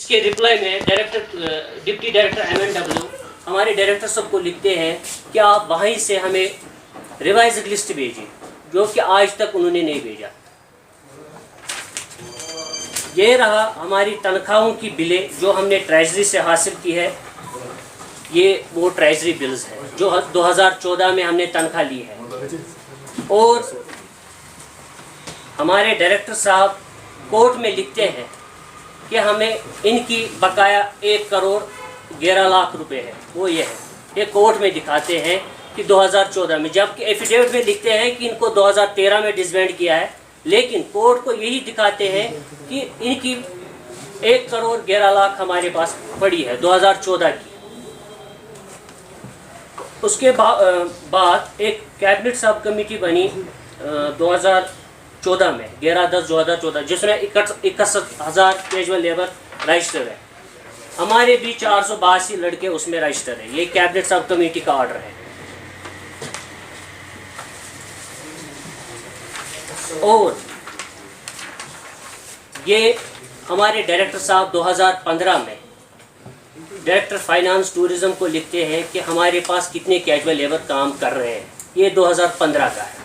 इसके रिप्लाई में deputy director MNW हमारे डायरेक्टर सबको लिखते हैं कि आप वहीं से हमें रिवाइज्ड लिस्ट भेजिए, जो कि आज तक उन्होंने नहीं भेजा। ये रहा हमारी तनख्वाहों की बिलें जो हमने ट्रेजरी से हासिल की है। ये वो ट्रेजरी बिल्स है जो 2014 में हमने तनख्वाह ली है। और हमारे डायरेक्टर साहब कोर्ट में लिखते हैं कि हमें इनकी बकाया 1,11,00,000 रुपए है। वो ये है, ये कोर्ट में दिखाते हैं कि 2014 में, जबकि एफिडेविट में लिखते हैं कि इनको 2013 में डिसबैंड किया है, लेकिन कोर्ट को यही दिखाते हैं कि इनकी 1,11,00,000 हमारे पास पड़ी है 2014 की। उसके बाद एक कैबिनेट सब कमेटी बनी 2014 में 11/10/2014, जिसमें 61,000 कैजुअल लेबर रजिस्टर है। हमारे भी 482 लड़के उसमें रजिस्टर है। ये कैबिनेट सब कमेटी का ऑर्डर है। और ये हमारे डायरेक्टर साहब 2015 में डायरेक्टर फाइनेंस टूरिज्म को लिखते हैं कि हमारे पास कितने कैजुअल लेबर काम कर रहे हैं। ये 2015 का है।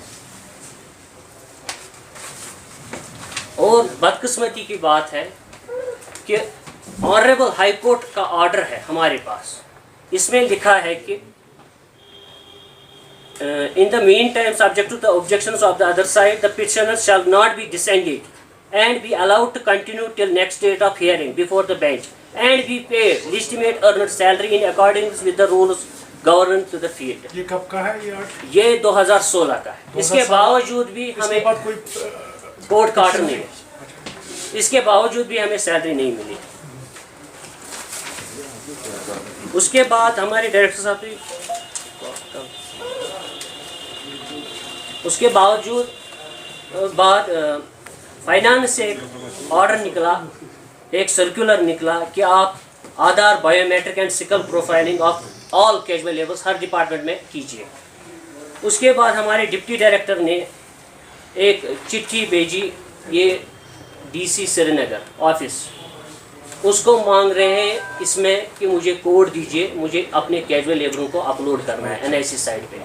और बदकिस्मती की बात है कि ऑनरेबल हाई कोर्ट का ऑर्डर है हमारे पास। इसमें लिखा है कि in the meantime, subject to the objections of the other side, the petitioner shall not be disengaged and be allowed to continue till next date of hearing before the bench and be paid legitimate earned salary in accordance with the rules governing to the field. ये कब का है ये 2016 का है। इसके बावजूद भी हमें कोर्ट का ऑर्डर नहीं है। इसके बावजूद भी हमें सैलरी नहीं मिली। उसके बाद हमारे डायरेक्टर साहब उसके बावजूद फाइनेंस से एक ऑर्डर निकला, एक सर्कुलर निकला कि आप Aadhaar, biometric and sickle profiling of all casual labours हर डिपार्टमेंट में कीजिए। उसके बाद हमारे डिप्टी डायरेक्टर ने एक चिट्ठी भेजी, ये DC श्रीनगर ऑफिस, उसको मांग रहे हैं इसमें कि मुझे कोड दीजिए, मुझे अपने कैजुअल लेबरों को अपलोड करना है NIC साइट पे।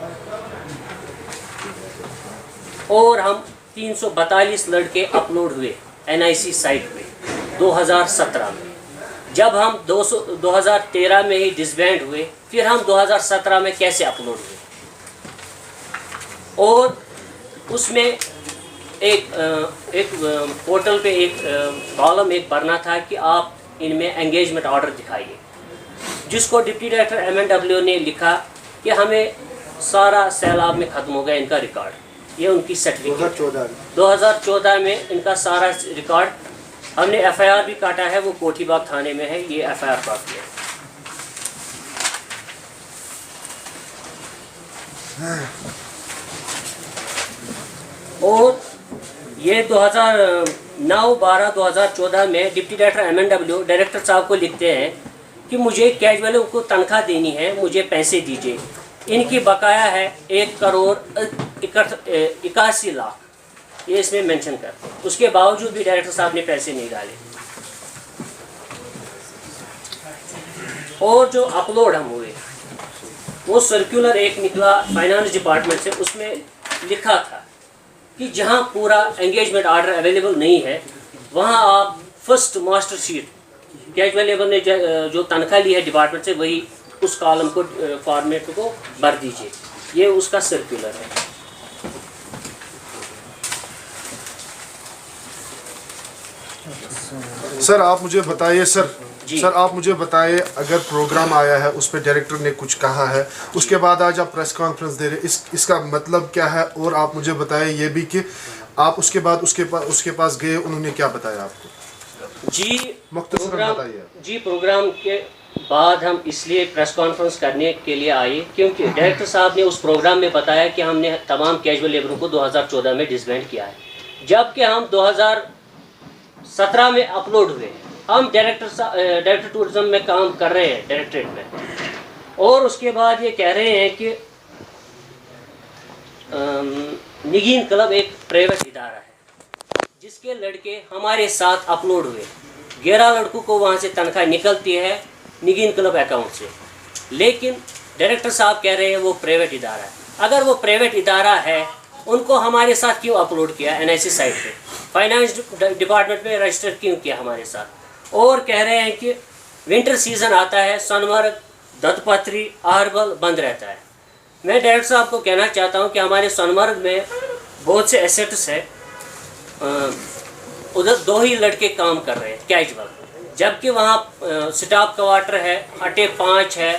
और हम 342 लड़के अपलोड हुए NIC साइट पे 2017 में। जब हम 2013 में ही डिसबैंड हुए, फिर हम 2017 में कैसे अपलोड हुए? और उसमें एक पोर्टल पे एक कॉलम एक भरना था कि आप इनमें एंगेजमेंट ऑर्डर दिखाइए, जिसको डिप्टी डायरेक्टर MNW ने लिखा कि हमें सारा सैलाब में ख़त्म हो गया इनका रिकॉर्ड। ये उनकी सर्टिफिकेट 2014 में इनका सारा रिकॉर्ड, हमने FIR भी काटा है, वो कोठीबाग थाने में है। ये FIR प्राप्त है। और ये 2009-12-2014 में डिप्टी डायरेक्टर MNW डायरेक्टर साहब को लिखते हैं कि मुझे कैजुअलों को तनख्वाह देनी है, मुझे पैसे दीजिए। इनकी बकाया है 1,81,00,000, ये इसमें मेंशन कर। उसके बावजूद भी डायरेक्टर साहब ने पैसे नहीं डाले। और जो अपलोड हम हुए, वो सर्कुलर एक निकला फाइनेंस डिपार्टमेंट से, उसमें लिखा था कि जहां पूरा एंगेजमेंट ऑर्डर अवेलेबल नहीं है, वहां आप first master sheet casual labour ने जो तनख्वाह ली है डिपार्टमेंट से, वही उस कॉलम को फॉर्मेट को भर दीजिए। ये उसका सर्कुलर है। सर आप मुझे बताइए सर आप मुझे बताइए, अगर प्रोग्राम आया है उस पर डायरेक्टर ने कुछ कहा है, उसके बाद आज आप प्रेस कॉन्फ्रेंस दे रहे, इसका मतलब क्या है? और आप मुझे बताइए ये भी कि आप उसके बाद उसके पास गए, उन्होंने क्या बताया आपको? जी प्रोग्राम के बाद हम इसलिए प्रेस कॉन्फ्रेंस करने के लिए आए क्योंकि डायरेक्टर साहब ने उस प्रोग्राम में बताया कि हमने तमाम कैजुअल लेबरों को 2014 में डिसबैंड किया है, जबकि हम 2017 में अपलोड हुए। हम डायरेक्टर टूरिज्म में काम कर रहे हैं डायरेक्टरेट में, और उसके बाद ये कह रहे हैं कि निगीन क्लब एक प्राइवेट इदारा है जिसके लड़के हमारे साथ अपलोड हुए 11 लड़कों को वहाँ से तनख्वाह निकलती है निगीन क्लब अकाउंट से, लेकिन डायरेक्टर साहब कह रहे हैं वो प्राइवेट इदारा है। अगर वो प्राइवेट इदारा है, उनको हमारे साथ क्यों अपलोड किया NIC साइट पे, फाइनेंस डिपार्टमेंट में रजिस्टर क्यों किया हमारे साथ? और कह रहे हैं कि विंटर सीज़न आता है, सोनमर्ग, दत्तपत्री, आहरबल बंद रहता है। मैं डायरेक्टर साहब को कहना चाहता हूं कि हमारे सोनमर्ग में बहुत से एसेट्स है, उधर 2 ही लड़के काम कर रहे हैं कैजुअल, जबकि वहाँ स्टाफ क्वार्टर है, हटे 5 है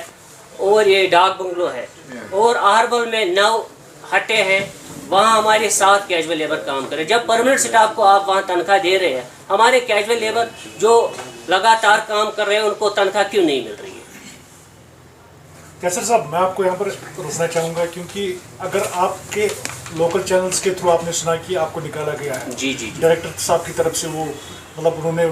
और ये डाक बंगलो है, और आहरबल में 9 हटे हैं, वहाँ हमारे 7 कैजुअल लेबर काम कर रहे हैं। जब परमानेंट स्टाफ को आप वहाँ तनख्वाह दे रहे हैं, हमारे कैजुअल लेबर जो लगातार काम कर रहे हैं उनको तनख्वाह क्यों नहीं मिल रही है? कैसर साहब, मैं आपको यहाँ पर रोकना चाहूँगा, क्योंकि अगर आपके लोकल चैनल्स के थ्रू आपने सुना कि आपको निकाला गया है, जी जी, डायरेक्टर साहब की तरफ से, वो मतलब उन्होंने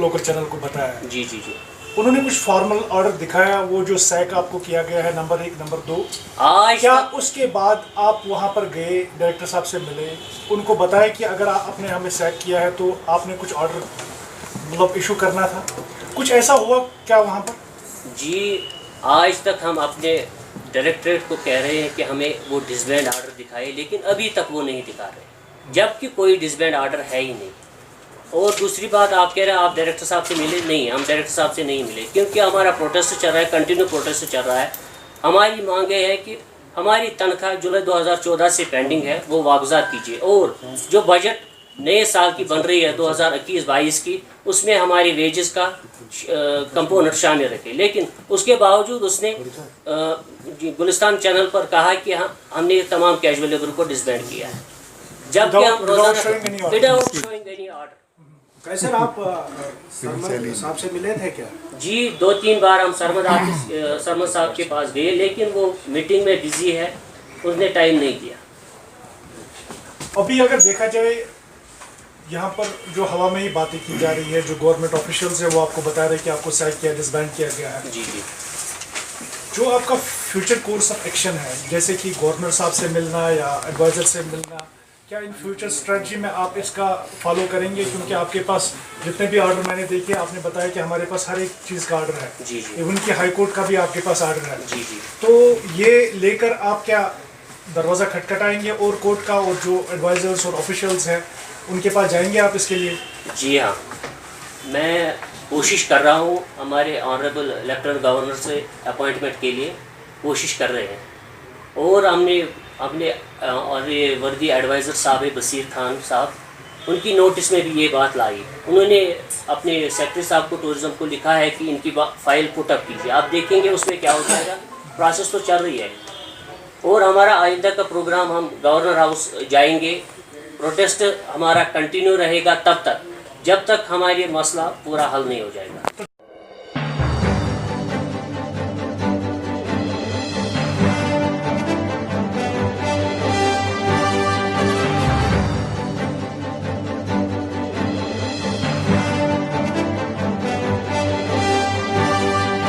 लोकल चैनल को बताया है, जी जी जी, उन्होंने कुछ फॉर्मल ऑर्डर दिखाया, वो जो सैक आपको किया गया है नंबर 1 नंबर 2, आज क्या उसके बाद आप वहाँ पर गए, डायरेक्टर साहब से मिले, उनको बताया कि अगर आपने हमें सैक किया है तो आपने कुछ ऑर्डर मतलब इशू करना था, कुछ ऐसा हुआ क्या वहाँ पर? जी, आज तक हम अपने डायरेक्टरेट को कह रहे हैं कि हमें वो डिसबैंड ऑर्डर दिखाए, लेकिन अभी तक वो नहीं दिखा रहे, जबकि कोई डिसबैंड ऑर्डर है ही नहीं। और दूसरी बात, आप कह रहे हैं आप डायरेक्टर साहब से मिले, नहीं, हम डायरेक्टर साहब से नहीं मिले, क्योंकि हमारा प्रोटेस्ट चल रहा है, कंटिन्यू प्रोटेस्ट चल रहा है। हमारी मांगे है कि हमारी तनख्वाह जुलाई 2014 से पेंडिंग है, वो वागुजार कीजिए, और जो बजट नए साल की बन रही है 2021-22 की, उसमें हमारी वेजेस का कंपोनेंट शामिल रखे। लेकिन उसके बावजूद उसने गुलिस्तान चैनल पर कहा कि हमने तमाम कैजुअल लेबर को डिसबैंड किया है, जबकि हम रोजाना विदाउट शोइंग एनी ऑर्डर। कैसे आप साहब से मिले थे क्या? जी, 2-3 बार हम सरमद साहब के पास गए, लेकिन वो मीटिंग में बिजी है, उसने टाइम नहीं दिया। अभी अगर देखा जाए, यहाँ पर जो हवा में ही बातें की जा रही है, जो गवर्नमेंट ऑफिशियल्स है वो आपको बता रहे हैं कि आपको सैक किया, डिसबैंड किया गया है। जी जी, जो आपका फ्यूचर कोर्स ऑफ एक्शन है, जैसे कि गवर्नर साहब से मिलना या एडवाइज़र से मिलना, क्या इन फ्यूचर स्ट्रेटजी में आप इसका फॉलो करेंगे? क्योंकि आपके पास जितने भी ऑर्डर मैंने देखे, आपने बताया कि हमारे पास हर एक चीज़ का ऑर्डर है, जी जी, इवन कि हाई कोर्ट का भी आपके पास ऑर्डर है। जी जी, तो ये लेकर आप क्या दरवाज़ा खटखटाएंगे और कोर्ट का, और जो एडवाइजर्स और ऑफिशियल्स हैं उनके पास जाएंगे आप इसके लिए? जी हाँ, मैं कोशिश कर रहा हूँ, हमारे ऑनरेबल लेफ्टिनेंट गवर्नर से अपॉइंटमेंट के लिए कोशिश कर रहे हैं, और हमने अपने और ये वर्दी एडवाइज़र साहब है बसीर खान साहब, उनकी नोटिस में भी ये बात लाई। उन्होंने अपने सेक्रेटरी साहब को, टूरिज़्म को लिखा है कि इनकी फाइल पुटअप कीजिए, आप देखेंगे उसमें क्या हो जाएगा। प्रोसेस तो चल रही है, और हमारा आइंदा का प्रोग्राम, हम गवर्नर हाउस जाएंगे, प्रोटेस्ट हमारा कंटिन्यू रहेगा तब तक, जब तक हमारी मसला पूरा हल नहीं हो जाएगा।